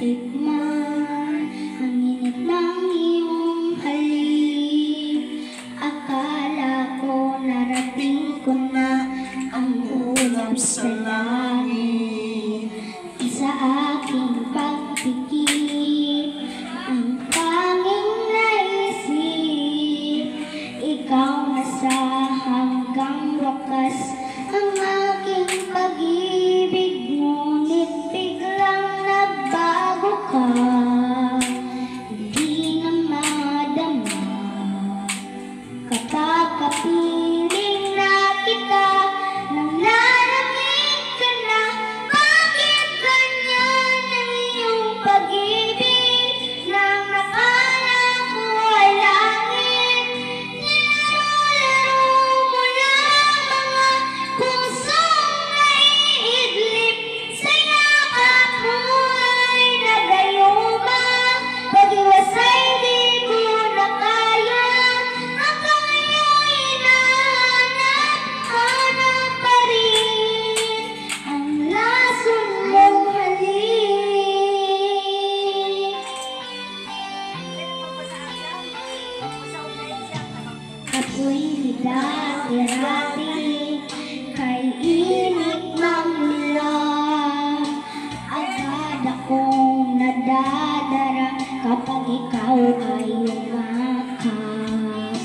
matikman ang init ng iyong halik. Akala ko narating ko na ang ulap sa langit. Sa aking pagpikit, ang tanging naisip, ikaw na sa hanggang wakas ang aking pag-ibig. Ngunit biglang nagbago ka, hindi na madama. Kapag-kapiling na kita, nang lalamig ka na. Bakit ganyan ang iyong pag-ibig? Nang nakala ko ay langit, nilaro-laro mo lang mga pusong naiidlip. Sa yakap mo ay nagayuma, pag-iwasay di ko na kaya. Hanggang ngayon hinahanap-hanap pa rin ang lason mong halik. Ako'y dati-dati kay init ng ulan. Agad akong nadadara kapag ikaw ay umakap.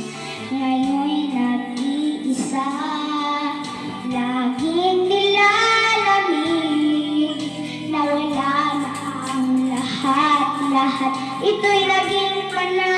Ngayon'y nag-iisa, laging nilalamig. Nawala na ang lahat-lahat, ito'y naging panay.